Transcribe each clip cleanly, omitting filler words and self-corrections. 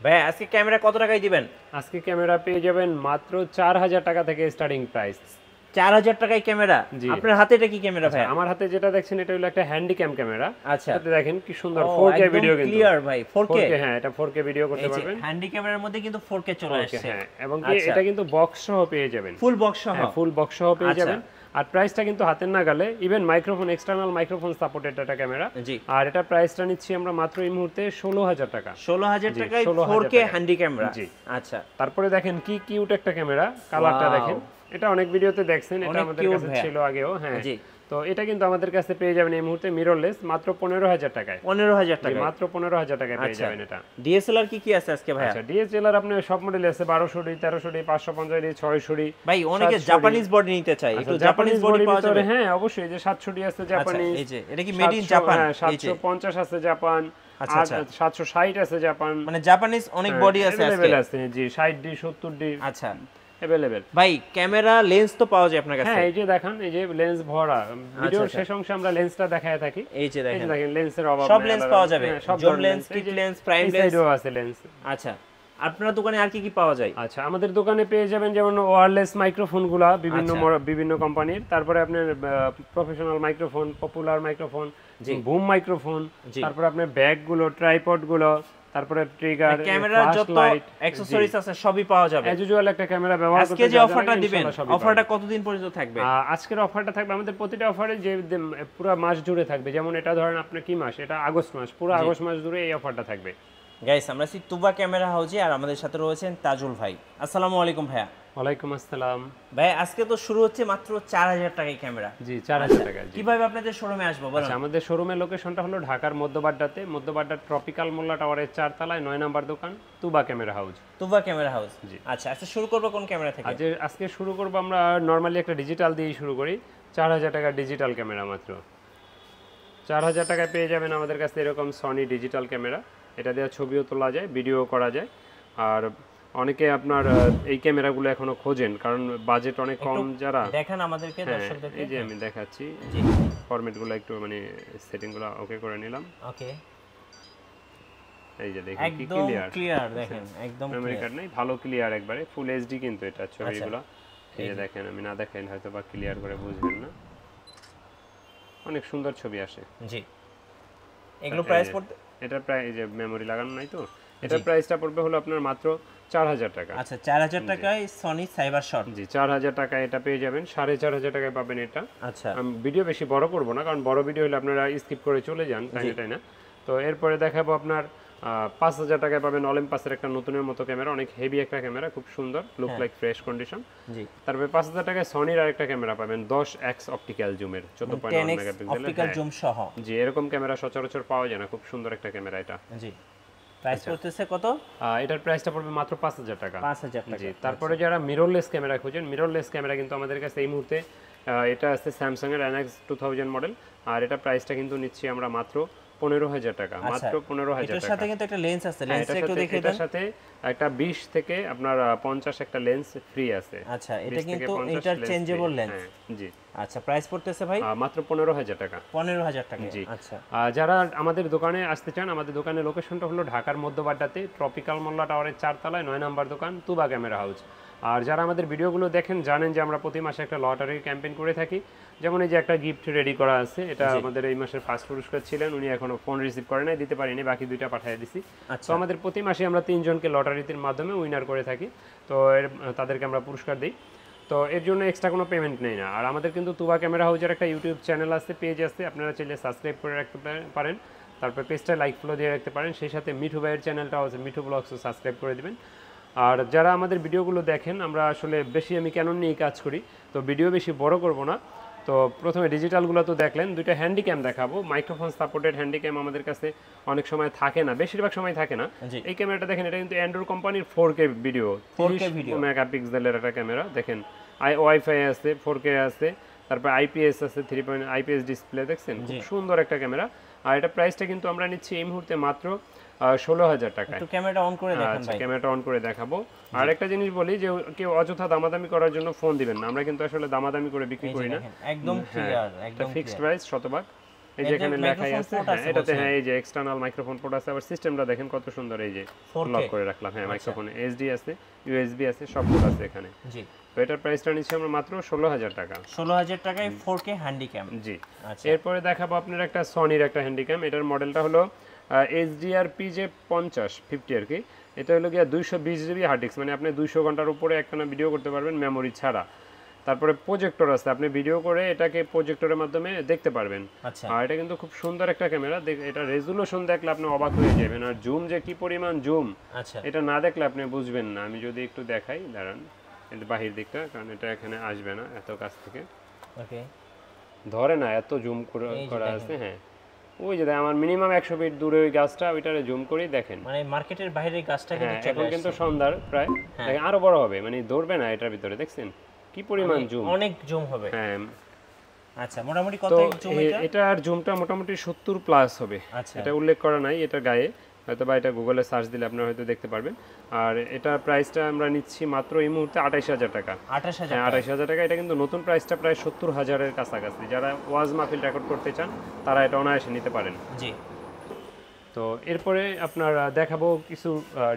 ভাই আজকে ক্যামেরা কত টাকায় দিবেন? আজকে ক্যামেরা পেয়ে যাবেন মাত্র 4000 টাকা থেকে স্টার্টিং প্রাইস। 4000 টাকায় ক্যামেরা? জি। আপনার হাতে এটা কি ক্যামেরা ভাই? আমার হাতে যেটা দেখছেন এটা হলো একটা হ্যান্ডিক্যাম ক্যামেরা। আচ্ছা, এটাতে দেখেন কি সুন্দর 4K ভিডিও, কিন্তু ক্লিয়ার ভাই। 4K? হ্যাঁ, এটা 4K ভিডিও করতে পারবেন। হ্যান্ডি ক্যামেরার মধ্যে কিন্তু 4K চলে আসছে। হ্যাঁ, এবং কি এটা কিন্তু বক্স সহ পেয়ে যাবেন। ফুল বক্স সহ? হ্যাঁ, ফুল বক্স সহ পেয়ে যাবেন। আর প্রাইসটা কিন্তু হাতের নাগালে, even microphone, external microphone supported এটা ক্যামেরা। জি। আর এটা প্রাইসটা নিচ্ছি আমরা মাত্র এই মুহূর্তে 16000 টাকা। 16000 টাকায় 4K হ্যান্ডি ক্যামেরা? জি। আচ্ছা, তারপরে দেখেন কি কিউট একটা ক্যামেরা, কালারটা দেখেন। এটা অনেক ভিডিওতে দেখছেন, এটা আমাদের কাছে ছিল আগেও। হ্যাঁ, তো এটা কিন্তু আমাদের কাছে পেয়ে যাবেন এই মুহূর্তে মিররলেস মাত্র 15000 টাকায়। 15000 টাকা? মাত্র 15000 টাকায় পেয়ে যাবেন এটা। ডিএসএলআর কি কি আছে আজকে ভাই? আচ্ছা, ডিএসএলআর আপনি সব মডেল আছে, 1200 ডি, 1300 ডি, 550 ডি, 600 ডি। ভাই অনেকে জাপানিজ বডি নিতে চায়, একটু জাপানিজ বডি পাওয়া যাবে? হ্যাঁ, অবশ্যই, যে 700 ডি আছে জাপানিজ। এই যে এটা কি মেড ইন জাপান? হ্যাঁ, 750 আছে জাপান। আচ্ছা, 760 আছে জাপান। মানে জাপানিজ অনেক বডি আছে আজকে। আছে জি, 60 ডি, 70 ডি। আচ্ছা, अवेलेबल। ভাই ক্যামেরা লেন্স তো পাওয়া যায় আপনার কাছে? হ্যাঁ, এই যে দেখেন, এই যে লেন্স ভরা। ভিডিওর শেষ অংশে আমরা লেন্সটা দেখায় থাকি। এই যে দেখেন লেন্সের অভাব সব লেন্স পাওয়া যাবে, zoom lens, kit lens, prime lens আছে লেন্স। আচ্ছা, আপনার দোকানে আর কি কি পাওয়া যায়? আচ্ছা, আমাদের দোকানে পেয়ে যাবেন যেমন ওয়্যারলেস মাইক্রোফোনগুলা বিভিন্ন কোম্পানির, তারপরে আপনার professional microphone, popular microphone, broom microphone, তারপরে আপনার ব্যাগগুলো, ট্রাইপডগুলো, তারপরে ট্রিগার, ক্যামেরার যত অ্যাকসেসরিজ আছে সবই পাওয়া যাবে। অ্যাজ ইউজুয়াল একটা ক্যামেরা ব্যবহার করতে। আজকে যে অফারটা দিবেন, অফারটা কতদিন পর্যন্ত থাকবে? আজকের অফারটা থাকবে আমাদের প্রতিটা অফারে যে পুরো মাস জুড়ে থাকবে। যেমন এটা ধরেন আপনার কি মাস, এটা আগস্ট মাস, পুরো আগস্ট মাস জুড়ে এই অফারটা থাকবে। গাইস, আমরা আছি তুবা ক্যামেরা হাউজে, আর আমাদের সাথে রয়েছেন তাজুল ভাই। আসসালামু আলাইকুম ভাইয়া। ওয়ালাইকুম আসসালাম ভাই। আজকে তো শুরু হচ্ছে মাত্র 4000 টাকায় ক্যামেরা। জি, 4000 টাকা। কিভাবে আপনাদের শোরুমে আসবো বলেন? আচ্ছা, আমাদের শোরুমের লোকেশনটা হলো ঢাকার মধ্যবাড্ডার ট্রপিক্যাল মোল্লা টাওয়ারের 4 তলায় 9 নম্বর দোকান, তুবা ক্যামেরা হাউস। তুবা ক্যামেরা হাউস। জি। আচ্ছা, আজকে শুরু করব কোন ক্যামেরা থেকে? আজকে শুরু করব আমরা নরমালি একটা ডিজিটাল দিয়ে শুরু করি। 4000 টাকা ডিজিটাল ক্যামেরা মাত্র। 4000 টাকায় পেয়ে যাবেন আমাদের কাছে এরকম সনি ডিজিটাল ক্যামেরা। এটা দিয়ে ছবিও তোলা যায়, ভিডিও করা যায়। আর অনেকে আপনার এই ক্যামেরাগুলো এখনো খোঁজেন, কারণ বাজেট অনেক কম। যারা দেখেন আমাদেরকে, দর্শকদেরকে এই যে আমি দেখাচ্ছি, জি, ফরম্যাটগুলো একটু মানে সেটিংগুলো ওকে করে নিলাম। ওকে, এই যে দেখেন কি ক্লিয়ার দেখেন, একদম মেমরি কার্ড নাই, ভালো ক্লিয়ার, একবারে ফুল এইচডি কিন্তু এটা ছবিগুলো। এই যে দেখেন, আমি না দেখাইলে হয়তো বা ক্লিয়ার করে বুঝবেন না, অনেক সুন্দর ছবি আসে। জি। এগুলো প্রাইস পড়তে, এটা প্রায় এই যে মেমরি লাগানো নাই তো, এটার প্রাইসটা পড়বে হলো আপনার মাত্র 4000 টাকা। আচ্ছা, 4000 টাকায় সনি সাইবার শট। জি, 4000 টাকা এটা পেয়ে যাবেন। 4500 টাকায় পাবেন এটা। আচ্ছা, আমি ভিডিও বেশি বড় করব না, কারণ বড় ভিডিও হলে আপনারা স্কিপ করে চলে যান, তাই না? তো এরপরে দেখাবো আপনার 5000 টাকায় পাবেন অলিম্পাসের একটা নতুনের মতো ক্যামেরা, অনেক হেভি একটা ক্যামেরা, খুব সুন্দর, লুক লাইক ফ্রেশ কন্ডিশন। জি। তারপরে 5000 টাকায় সনির আরেকটা ক্যামেরা পাবেন 10x অপটিক্যাল জুমের 14.1 মেগাপিক্সেলের অপটিক্যাল জুম সহ। জি, এরকম ক্যামেরা সচরাচর পাওয়া যায় না, খুব সুন্দর একটা ক্যামেরা এটা। জি। প্রাইস পড়তেছে কত? এটার প্রাইসটা পড়বে মাত্র 5000 টাকা। 5000 টাকা। জি। তারপরে যারা মিররলেস ক্যামেরা খুঁজেন, মিররলেস ক্যামেরা কিন্তু আমাদের কাছে এই মুহূর্তে এটা আছে স্যামসাং এর NX 2000 মডেল, আর এটা প্রাইসটা কিন্তু নিচ্ছি আমরা মাত্র 15000 টাকা। মাত্র 15000 টাকা। এটার সাথে কিন্তু একটা লেন্স আছে, লেন্সটা একটু দেখিয়ে দেন। এটার সাথে একটা 20 থেকে আপনার 50 একটা লেন্স ফ্রি আছে। আচ্ছা, এটা কিন্তু ইন্টারচেঞ্জেবল লেন্স। জি। আচ্ছা, প্রাইস পড়তেছে ভাই মাত্র 15000 টাকা। 15000 টাকা। জি। আচ্ছা, যারা আমাদের দোকানে আসতে চান, আমাদের দোকানের লোকেশনটা হলো ঢাকার মধ্যবাড্ডাতে ট্রপিক্যাল মোল্লা টাওয়ারের 4 তলায় 9 নম্বর দোকান, তুবা ক্যামেরা হাউস। আর যারা আমাদের ভিডিওগুলো দেখেন জানেন যে আমরা প্রতি মাসে একটা লটারি ক্যাম্পেইন করে থাকি। যেমন এই যে একটা গিফট রেডি করা আছে, এটা আমাদের এই মাসের ফার্স্ট পুরস্কার ছিলেন, উনি এখনো ফোন রিসিভ করে নাই, দিতে পারিনি, বাকি দুইটা পাঠিয়ে দিছি। তো আমাদের প্রতি মাসে আমরা 3 জনকে লটারির মাধ্যমে উইনার করে থাকি, তো তাদেরকে আমরা পুরস্কার দিই। তো এর জন্য এক্সট্রা কোনো পেমেন্ট নেই না। আর আমাদের কিন্তু তুবা ক্যামেরা হাউজের একটা ইউটিউব চ্যানেল আছে, পেজ আছে, আপনারা চাইলে সাবস্ক্রাইব করে রাখতে পারেন, তারপর পেজটা লাইক ফলো দিয়ে রাখতে পারেন। সেই সাথে মিঠু ভাইয়ের চ্যানেলটাও আছে, মিঠু ব্লগসও সাবস্ক্রাইব করে দিবেন। আর যারা আমাদের ভিডিওগুলো দেখেন, আমরা আসলে বেশি আমি ক্যানন নিয়েই কাজ করি, তো ভিডিও বেশি বড় করব না। তো প্রথমে ডিজিটালগুলো তো দেখলেন, দুইটা হ্যান্ডিক্যাম দেখাবো। মাইক্রোফোন সাপোর্টেড হ্যান্ডিক্যাম আমাদের কাছে অনেক সময় থাকে না, বেশিরভাগ সময় থাকে না। এই ক্যামেরাটা দেখেন, এটা কিন্তু অ্যান্ড্রয়েড কোম্পানির 4K ভিডিও, 30 মেগাপিক্সেলের একটা ক্যামেরা। দেখেন ওয়াইফাই আছে, 4K আছে, তারপর IPS আছে, 3 IPS ডিসপ্লে, দেখছেন খুব সুন্দর একটা ক্যামেরা। আর এটা প্রাইসটা কিন্তু আমরা নিচ্ছি এই মুহূর্তে মাত্র 16000 টাকায়। একটু ক্যামেরাটা অন করে দেখেন ভাই। ক্যামেরাটা অন করে দেখাবো। আর একটা জিনিস বলি, যে কেউ অযথা দামাদামি করার জন্য ফোন দিবেন না, আমরা কিন্তু আসলে দামাদামি করে বিক্রি করি না, একদম ক্লিয়ার, একদম ফিক্সড প্রাইস শতভাগ। এই যে এখানে লেখাই আছে, হ্যাঁ এটাতে হ্যাঁ এই যে এক্সটার্নাল মাইক্রোফোন পোর্ট আছে, আবার সিস্টেমটা দেখেন কত সুন্দর, এই যে লক করে রাখলাম, হ্যাঁ মাইক্রোফোনে এইচডি আছে, ইউএসবি আছে, সব পোর্ট আছে এখানে। জি, তো এটার প্রাইসটা নিচ্ছি আমরা মাত্র 16000 টাকা। 16000 টাকায় 4K হ্যান্ডিক্যাম। জি, আচ্ছা, এরপরে দেখাবো আপনার একটা সনির একটা হ্যান্ডিক্যাম। এটার মডেলটা হলো HDR PJ50 আর কি। এটা হলো গিয়া 220 জিবি হার্ড ডিস্ক, মানে আপনি 200 ঘন্টার উপরে একটানা ভিডিও করতে পারবেন মেমোরি ছাড়া। তারপরে প্রজেক্টর আছে, আপনি ভিডিও করে এটাকে প্রজেক্টরের মাধ্যমে দেখতে পারবেন। আচ্ছা, আর এটা কিন্তু খুব সুন্দর একটা ক্যামেরা, এটা রেজুলেশন দেখলে আপনি অবাক হয়ে যাবেন, আর জুম যে কি পরিমাণ জুম আচ্ছা, এটা না দেখলে আপনি বুঝবেন না। আমি যদি একটু দেখাই, দাঁড়ান, এটা বাহির দিকটা, কারণ এটা এখানে আসবে না এত কাছ থেকে, ওকে, ধরে না এত জুম করা আছে। হ্যাঁ, ওই যে আমার মিনিমাম 100 ফিট দূরে ওই গাছটা, ওইটারে জুম করেই দেখেন, মানে মার্কেটের বাইরে গাছটা কিন্তু হ্যাঁ চলে এখন কিন্তু আসছে। সন্ধ্যার প্রায়, দেখেন আরো বড় হবে, মানে ধরবে না এটার ভিতরে, দেখছেন কি পরিমাণ জুম, অনেক জুম হবে। হ্যাঁ। আচ্ছা, মোটামুটি কত তো জুম এটা? এটার জুমটা মোটামুটি 70 প্লাস হবে। আচ্ছা, এটা উল্লেখ করা নাই এটা গায়ে, হয়তো বা এটা গুগলে সার্চ দিলে আপনারা হয়তো দেখতে পারবেন। আর এটার প্রাইসটা আমরা নিচ্ছি মাত্র এই মুহূর্তে 28000 টাকা। 28000 হ্যাঁ 28000 টাকা। এটা কিন্তু নতুন প্রাইসটা প্রায় 70000-এর কাছাকাছি। যারা ওয়াজ মাহফিল রেকর্ড করতে চান তারা এটা অনায়াসে নিতে পারেন। জি, তো এরপরে আপনার দেখাবো কিছু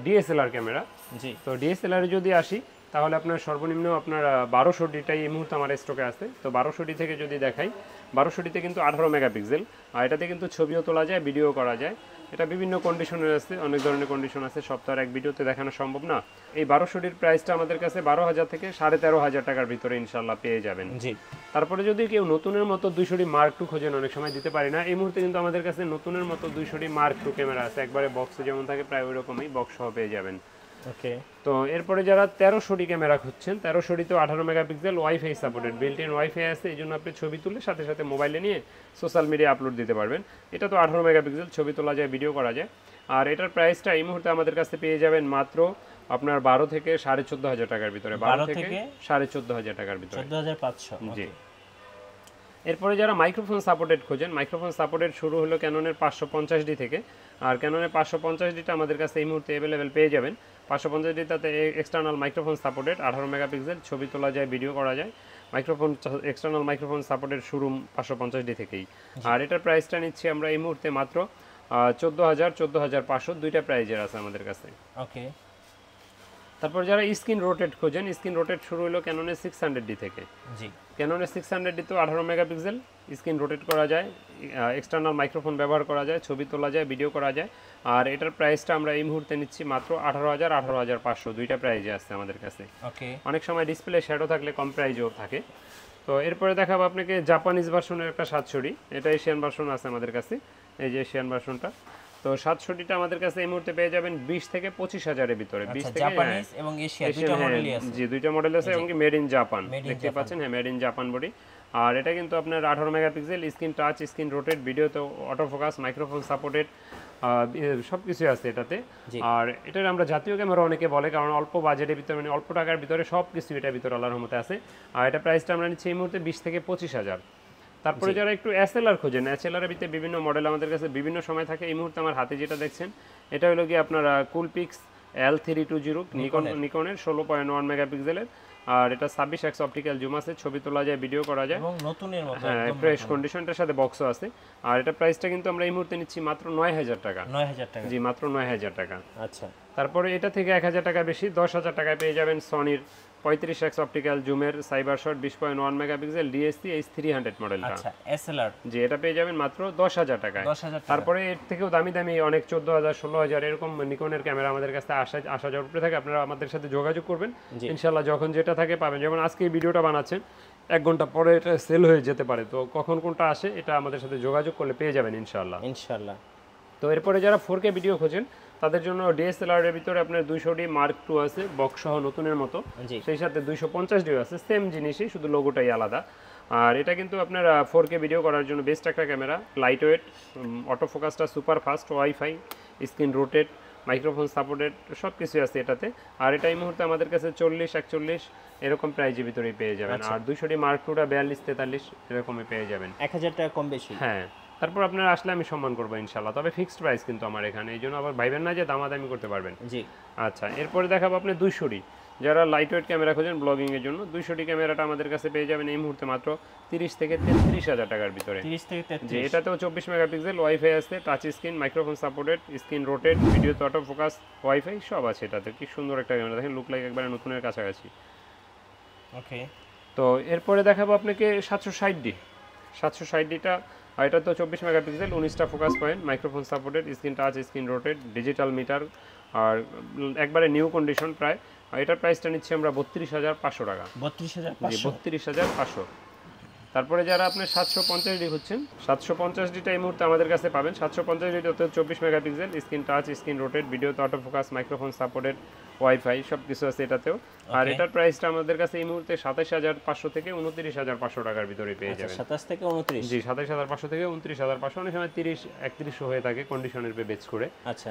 ডিএসএলআর ক্যামেরা। জি, তো ডিএসএলআর যদি আসি তাহলে আপনার সর্বনিম্ন আপনার 1200ডিটাই এই মুহূর্তে আমার স্টকে আছে। তো 1200ডি থেকে যদি দেখাই, 1200ডিতে কিন্তু 18 মেগাপিক্সেল, আর এটাতে কিন্তু ছবিও তোলা যায়, ভিডিও করা যায়। এটা বিভিন্ন কন্ডিশনের আছে, অনেক ধরনের কন্ডিশন আছে, সব তো আর এক ভিডিওতে দেখানো সম্ভব না। এই 1200ডির প্রাইসটা আমাদের কাছে 12000 থেকে 13500 টাকার ভিতরে ইনশাল্লাহ পেয়ে যাবেন। জি, তারপরে যদি কেউ নতুনের মতো 200ডি মার্ক টু খোঁজেন, অনেক সময় দিতে পারি না, এই মুহূর্তে কিন্তু আমাদের কাছে নতুনের মতো 200ডি মার্ক টু ক্যামেরা আছে, একবারে বক্সে যেমন থাকে প্রায় ওই রকমই বক্স সহ পেয়ে যাবেন। ওকে, তো এরপরে যারা 1300ডি ক্যামেরা খুঁজছেন, 1300ডিতেও 18 megapixel, wifi supported, built in wifi আছে, এই জন্য আপনি ছবি তুলে সাথে সাথে মোবাইলে নিয়ে সোশ্যাল মিডিয়া আপলোড দিতে পারবেন। এটা তো 18 মেগাপিক্সেল, ছবি তোলা যায়, ভিডিও করা যায়। আর এটার প্রাইসটা এই মুহূর্তে আমাদের কাছে পেয়ে যাবেন মাত্র আপনার 12 থেকে 14500 টাকার ভিতরে, 12 থেকে 14500 টাকার ভিতরে, 14500। জি। এরপরে যারা মাইক্রোফোন সাপোর্টেড খোঁজেন, মাইক্রোফোন সাপোর্টেড শুরু হলো ক্যাননের 550ডি থেকে। আর ক্যাননের 550ডিটা আমাদের কাছে এই মুহূর্তে অ্যাভেলেবেল পেয়ে যাবেন। 550ডিটাতে এক্সটার্নাল মাইক্রোফোন সাপোর্টেড, 18 মেগাপিক্সেল, ছবি তোলা যায়, ভিডিও করা যায়। মাইক্রোফোন এক্সটার্নাল মাইক্রোফোন সাপোর্টেড শুরু 550ডি থেকেই। আর এটার প্রাইসটা নিচ্ছি আমরা এই মুহূর্তে মাত্র 14000, 14500, দুইটা প্রাইজের আছে আমাদের কাছে। ওকে, তারপর যারা স্ক্রিন রোটেট খোঁজেন, স্ক্রিন রোটেট শুরু হলো ক্যাননের 600ডি থেকে। জি, ক্যাননের 600ডি তো 18 মেগাপিক্সেল, স্ক্রিন রোটেট করা যায়, এক্সটার্নাল মাইক্রোফোন ব্যবহার করা যায়, ছবি তোলা যায়, ভিডিও করা যায়। আর এটার প্রাইসটা আমরা এই মুহূর্তে নিচ্ছি মাত্র 18000, 18500, দুইটা প্রাইজে আছে আমাদের কাছে। ওকে, অনেক সময় ডিসপ্লে শ্যাডো থাকলে কম প্রাইজেও থাকে। তো এরপরে দেখাবো আপনাকে জাপানিজ ভার্সনের একটা 700ডি, এটা এশিয়ান ভার্সন আছে আমাদের কাছে, এই যে এশিয়ান ভার্সনটা। তো 700ডিটা আমাদের কাছে এই মুহূর্তে পেয়ে যাবেন 20 থেকে 25000-এর ভিতরে। 20 থেকে জাপানিজ এবং এশিয়া দুইটা মডেলই আছে। জি, দুইটা মডেল আছে এবং মেড ইন জাপান দেখতে পাচ্ছেন, হ্যাঁ মেড ইন জাপান বডি। আর এটা কিন্তু আপনার 18 megapixel, screen touch, screen rotate, video তো অটো ফোকাস, মাইক্রোফোন সাপোর্টেড, সব কিছু আছে এটাতে। আর এটার আমরা জাতীয় ক্যামেরা অনেকে বলে, কারণ অল্প বাজেটের ভিতরে, মানে অল্প টাকার ভিতরে সব কিছু এটার ভিতরে আল্লাহর রহমতে আছে। আর এটা প্রাইসটা আমরা নিচ্ছি এই মুহূর্তে 20 থেকে 25000। তারপরে যারা একটু এসএলআর খোঁজেন, এসএলআর ভিতরে বিভিন্ন মডেল আমাদের কাছে বিভিন্ন সময় থাকে। এই মুহূর্তে আমার হাতে যেটা দেখছেন এটা হলো কি আপনার কুলপিক্স L320, নিকনের 16.1 মেগাপিক্সেলের। আর এটা 26x অপটিক্যাল জুম আছে, ছবি তোলা যায়, ভিডিও করা যায়, এবং নতুনের মতো হ্যাঁ ফ্রেশ কন্ডিশনটার সাথে বক্সও আছে। আর এটা প্রাইসটা কিন্তু আমরা এই মুহূর্তে নিচ্ছি মাত্র 9000 টাকা। 9000 টাকা, জি, মাত্র 9000 টাকা। আচ্ছা, তারপরে এটা থেকে 1000 টাকা বেশি, 10000 টাকায় পেয়ে যাবেন সনির 35x অপটিক্যাল জুমের cyber shot 20.1 megapixel DSC H300 মডেলটা। আচ্ছা, এসএলআর, জি, এটা পেয়ে যাবেন মাত্র 10000 টাকায়। 10000 টাকা। তারপরে এর থেকেও দামি দামি অনেক 14000, 16000 এরকম নিকনের ক্যামেরা আমাদের কাছে আসা যাওয়ার উপরে থাকে। আপনারা আমাদের সাথে যোগাযোগ করবেন, ইনশাল্লাহ যখন যেটা থাকে পাবেন। যেমন আজকে এই ভিডিওটা বানাচ্ছেন, 1 ঘন্টা পরে এটা সেল হয়ে যেতে পারে, তো কখন কোনটা আসে এটা আমাদের সাথে যোগাযোগ করলে পেয়ে যাবেন ইনশাল্লাহ। ইনশাআল্লাহ। তো এরপরে যারা 4K ভিডিও খোঁজেন তাদের জন্য ডিএসএলআর এর ভিতরে আপনার 200ডি মার্ক টু আছে, বক্স সহ নতুনের মতো, সেই সাথে 250ডি আছে, সেম জিনিসই, শুধু লোগোটাই আলাদা। আর এটা কিন্তু আপনার 4K ভিডিও করার জন্য বেস্ট একটা ক্যামেরা, লাইট ওয়েট, অটো ফোকাসটা super fast, wifi, screen rotate, microphone supported, সব কিছু আছে এটাতে। আর এটা এই মুহূর্তে আমাদের কাছে 40-41 এরকম প্রাইজের ভিতরেই পেয়ে যাবেন। আর 200ডি মার্ক টুটা 42-43 এরকমই পেয়ে যাবেন, 1000 টাকা কম বেশি। হ্যাঁ। তারপর আপনারা আসলে আমি সম্মান করবো ইনশাল্লাহ, তবে ফিক্সড প্রাইস কিন্তু আমার এখানে, এই জন্য আবার ভাইবেন না যে দামাদামি করতে পারবেন। জি আচ্ছা, এরপরে দেখাবো আপনি 200 যারা লাইট ওয়েট ক্যামেরা খোঁজেন ব্লগিং এর জন্য, 200 ক্যামেরাটা আমাদের কাছে পেয়ে যাবেন এই মুহূর্তে মাত্র 30 থেকে 33 হাজার টাকার ভিতরে। 30 থেকে 33 যে এটাতেও 24 মেগাপিক্সেল, ওয়াইফাই আছে, touch screen, microphone supported, screen rotate, video তো অটো ফোকাস, ওয়াইফাই সব আছে এটাতে। কি সুন্দর একটা ক্যামেরা, দেখেন লুক লাইক একবারে নতুনের কাছাকাছি। ওকে তো এরপরে দেখাবো আপনাকে 760D। 760Dটা এটা তো 24 মেগাপিক্সেল, 19টা focus point, microphone supported, screen touch, screen rotate, digital meter, আর একবারে নিউ কন্ডিশন প্রায়। আর এটার প্রাইসটা নিচ্ছি আমরা 32,500 টাকা। 32,500 32,500। তারপরে যারা আপনি 750D খুঁজছেন, 750Dটা এই মুহূর্তে আমাদের কাছে পাবেন। 750Dতে 24 megapixel, screen touch, screen rotate, video তো auto focus, microphone supported, wifi সব কিছু আছে এটাতেও। আর এটার প্রাইসটা আমাদের কাছে এই মুহূর্তে 27,500 থেকে 29,500 টাকার ভিতরে পেয়ে যাবেন। 27 থেকে 29 জি 27,500 থেকে 29,500, অনেক সময় 30-31 হয়ে থাকে কন্ডিশনের পে বেচ করে। আচ্ছা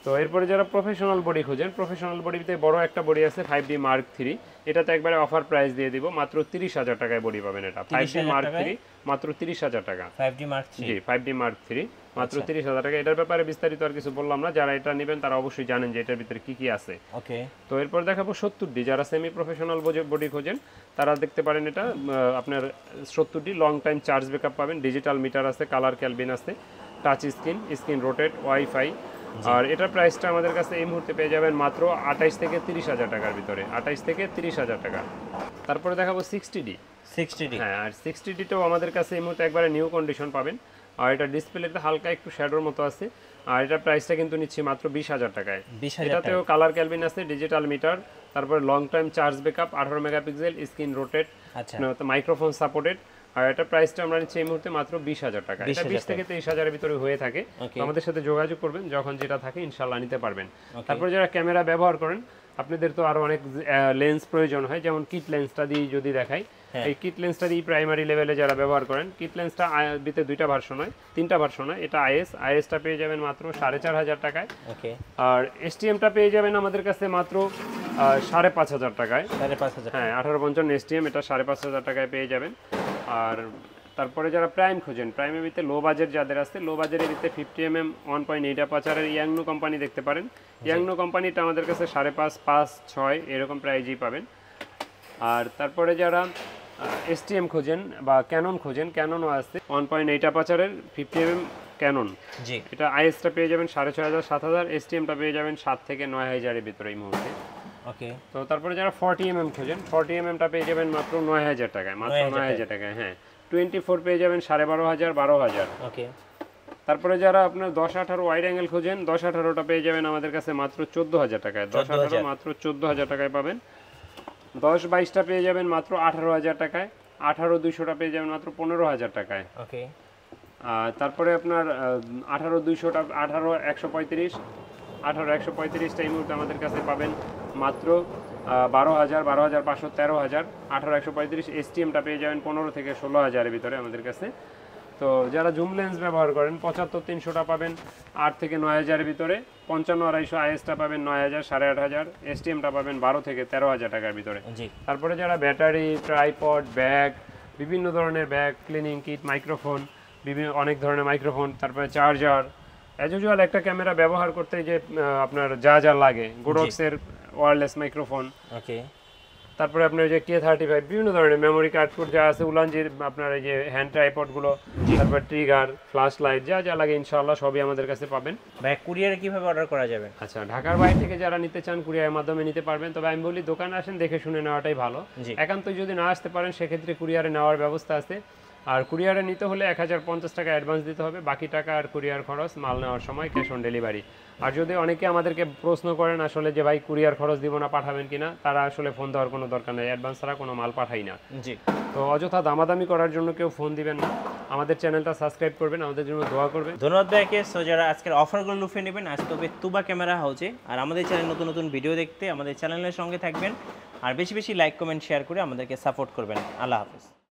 তো এরপরে যারা প্রফেশনাল বডি খোঁজেন, প্রফেশনাল বডিতে বড় একটা বডি আছে 5D Mark III, এটাতে একবারে অফার প্রাইস দিয়ে দিব, মাত্র 30,000 টাকায় বডি পাবেন। এটা 5D Mark III মাত্র 30,000 টাকা। 5D Mark III জি 5D Mark III মাত্র 30,000 টাকা। এটার ব্যাপারে বিস্তারিত আর কিছু বললাম না, যারা এটা নেবেন তারা অবশ্যই জানেন যে এটার ভিতরে কি কি আছে। ওকে তো এরপর দেখাবো 70D, যারা সেমি প্রফেশনাল বডি খোঁজেন তারা দেখতে পারেন এটা। আপনার 70D long time charge backup পাবেন, ডিজিটাল মিটার আছে, কালার ক্যালবিন আছে, touch screen, screen rotate, wifi. আর এটার প্রাইসটা আমাদের কাছে এই মুহূর্তে পেয়ে যাবেন মাত্র 28 থেকে 30,000 টাকার ভিতরে, 28 থেকে 30,000 টাকা। তারপরে দেখাবো 60D। 60D হ্যাঁ, আর 60Dটাও আমাদের কাছে এই মুহূর্তে একবারে নিউ কন্ডিশন পাবেন। আর এটা ডিসপ্লেতে হালকা একটু শ্যাডোর মতো আছে। আর এটার প্রাইসটা কিন্তু নিচ্ছি মাত্র 20,000 টাকায়। 20,000 এটাতেও কালার ক্যালবিন আছে, ডিজিটাল মিটার, তারপরে long time charge backup, 18 megapixel, screen rotate, আচ্ছা মাইক্রোফোন সাপোর্টেড। আর এটা প্রাইসটা আমরা নিচ্ছি এই মুহূর্তে মাত্র 20,000 টাকা। এটা 20 থেকে 23,000 এর ভিতরে হয়ে থাকে। আমাদের সাথে যোগাযোগ করবেন, যখন যেটা থাকে ইনশাআল্লাহ নিতে পারবেন। তারপরে যারা ক্যামেরা ব্যবহার করেন, আপনাদের তো আরো অনেক লেন্স প্রয়োজন হয়, যেমন কিট লেন্সটা দিয়ে যদি দেখাই, এই কিট লেন্সটা দিয়ে প্রাইমারি লেভেলে যারা ব্যবহার করেন, কিট লেন্সটা বিতে 2টা ভার্সন হয়, 3টা ভার্সন হয়। এটা আইএসটা পেয়ে যাবেন মাত্র 4,500 টাকায়। ওকে আর এসটিএমটা পেয়ে যাবেন আমাদের কাছে মাত্র 5,500 টাকায়। 5,500 হ্যাঁ 1855 এসটিএম, এটা 5,500 টাকায় পেয়ে যাবেন। আর তারপরে যারা প্রাইম খোঁজেন, প্রাইমের ভিতরে লো বাজেট যাদের আছে, লো বাজেটের ভিতরে 50mm 1.8 অ্যাপারচারের ইয়াংনো কোম্পানি দেখতে পারেন। ইয়াংনো কোম্পানিটা আমাদের কাছে 5.5, 5, 6 এরকম প্রাইজই পাবেন। আর তারপরে যারা এসটিএম খোঁজেন বা ক্যানন খোঁজেন, ক্যাননও আছে 1.8 অ্যাপারচারের 50mm ক্যানন। জি এটা আইএসটা পেয়ে যাবেন 6,500, 7,000, এসটিএমটা পেয়ে যাবেন 7 থেকে 9,000 এর ভিতরে এই মুহূর্তে। ওকে তো তারপরে যারা 40mm খোঁজেন, 40mmটা পেয়ে যাবেন মাত্র 9,000 টাকায়, মাত্র 9,000 টাকায়। হ্যাঁ 24 পেয়ে যাবেন 12,500, 12,000। ওকে তারপরে যারা আপনার 10-18 ওয়াইড অ্যাঙ্গেল খোঁজেন, 10-18টা পেয়ে যাবেন আমাদের কাছে মাত্র 14,000 টাকায়। 10-18 মাত্র 14,000 টাকায় পাবেন। 10-22টা পেয়ে যাবেন মাত্র 18,000 টাকায়। 18-200টা পেয়ে যাবেন মাত্র 15,000 টাকায়। ওকে তারপরে আপনার 18-200টা, 18-135, 18-135টা এই মুহূর্তে আমাদের কাছে পাবেন মাত্র 12,000, 12,500, 13,000। 18-135 এসটিএমটা পেয়ে যাবেন 15 থেকে 16,000 এর ভিতরে আমাদের কাছে। তো যারা জুম লেন্স ব্যবহার করেন, 75-300টা পাবেন 8 থেকে 9,000 এর ভিতরে। 55-250 আইএসটা পাবেন 9,000, 8,500। এসটিএমটা পাবেন 12 থেকে 13,000 টাকার ভিতরে। জি তারপরে যারা ব্যাটারি, ট্রাইপড, ব্যাগ, বিভিন্ন ধরনের ব্যাগ, ক্লিনিং কিট, মাইক্রোফোন, অনেক ধরনের মাইক্রোফোন, তারপরে চার্জার, অ্যাজ ইউজুয়াল একটা ক্যামেরা ব্যবহার করতে যে আপনার যা যা লাগে, গোডক্সের ওয়্যারলেস মাইক্রোফোন, ওকে তারপরে আপনার যে K35, বিভিন্ন ধরনের মেমোরি কার্ড যা আছে, উলানজির আপনার এই যে হ্যান্ড ট্রাইপডগুলো, তারপর ট্রিগার, ফ্ল্যাশ লাইট, যা যা লাগে ইনশাআল্লাহ সবই আমাদের কাছে পাবেন। ভাই কুরিয়ারে কিভাবে অর্ডার করা যাবে? আচ্ছা, ঢাকার বাইরে থেকে যারা নিতে চান কুরিয়ারের মাধ্যমে নিতে পারবেন, তবে আমি বলি দোকানে আসেন, দেখে শুনে নেওয়াটাই ভালো। একান্ত যদি না আসতে পারেন, সেক্ষেত্রে কুরিয়ারে নেওয়ার ব্যবস্থা আছে। আর কুরিয়ারে নিতে হলে 1,050 টাকা অ্যাডভান্স দিতে হবে, বাকি টাকা আর কুরিয়ার খরচ মাল নেওয়ার সময় ক্যাশ অন ডেলিভারি। আর যদি অনেকে আমাদেরকে প্রশ্ন করেন আসলে যে ভাই কুরিয়ার খরচ দিব না, পাঠাবেন কিনা, তারা আসলে ফোন দেওয়ার কোনো দরকার নেই, অ্যাডভান্স ছাড়া কোনো মাল পাঠাই না। জি তো অযথা দামাদামি করার জন্য কেউ ফোন দিবেন না, আমাদের চ্যানেলটা সাবস্ক্রাইব করবেন, আমাদের জন্য দোয়া করবেন। ধন্যবাদ ভাইকে। সো যারা আজকের অফারগুলো লুফে নেবেন, আজ তবে তুবা ক্যামেরা হাউজে। আর আমাদের চ্যানেল নতুন নতুন ভিডিও দেখতে আমাদের চ্যানেলের সঙ্গে থাকবেন, আর বেশি বেশি লাইক, কমেন্ট, শেয়ার করে আমাদেরকে সাপোর্ট করবেন। আল্লাহ হাফেজ।